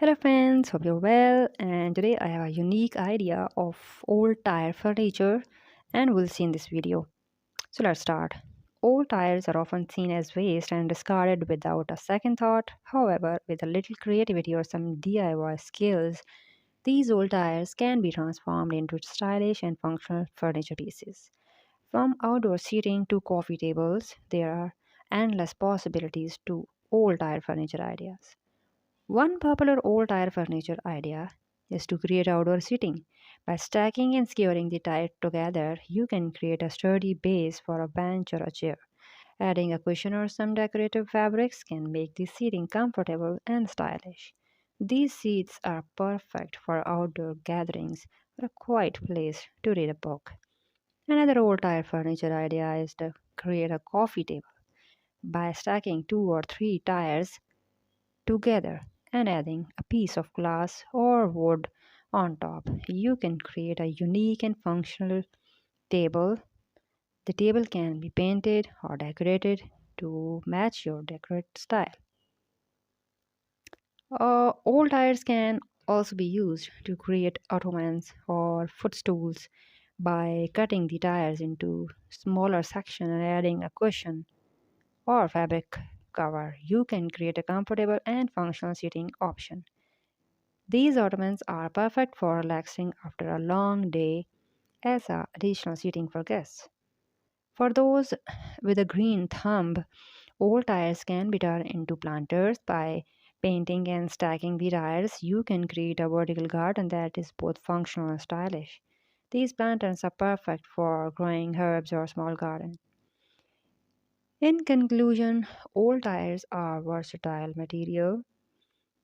Hello friends, hope you're well, and today I have a unique idea of old tire furniture and we'll see in this video. So let's start. Old tires are often seen as waste and discarded without a second thought. However, with a little creativity or some DIY skills, these old tires can be transformed into stylish and functional furniture pieces. From outdoor seating to coffee tables, there are endless possibilities to old tire furniture ideas. One popular old tire furniture idea is to create outdoor seating. By stacking and skewering the tire together, you can create a sturdy base for a bench or a chair. Adding a cushion or some decorative fabrics can make the seating comfortable and stylish. These seats are perfect for outdoor gatherings or a quiet place to read a book. Another old tire furniture idea is to create a coffee table. By stacking two or three tires together and adding a piece of glass or wood on top. You can create a unique and functional table. The table can be painted or decorated to match your decorate style. Old tires can also be used to create ottomans or footstools by cutting the tires into smaller sections and adding a cushion or fabric cover. You can create a comfortable and functional seating option. These ottomans are perfect for relaxing after a long day as a additional seating for guests. For those with a green thumb, old tires can be turned into planters by painting and stacking the tires. You can create a vertical garden that is both functional and stylish. These planters are perfect for growing herbs or small gardens. In conclusion, old tires are versatile material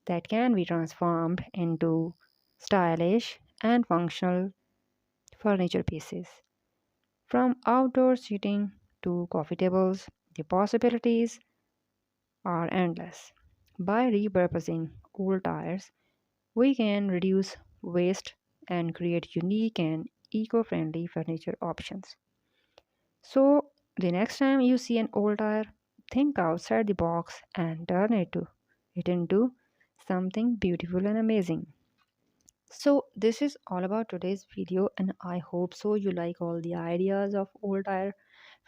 that can be transformed into stylish and functional furniture pieces. From outdoor seating to coffee tables, the possibilities are endless. By repurposing old tires, we can reduce waste and create unique and eco friendly furniture options. So, the next time you see an old tire, think outside the box and turn it into something beautiful and amazing. So this is all about today's video and I hope so you like all the ideas of old tire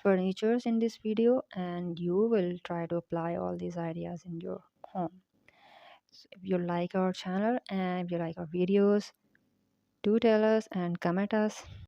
furnitures in this video and you will try to apply all these ideas in your home. So if you like our channel and if you like our videos, do tell us and comment us.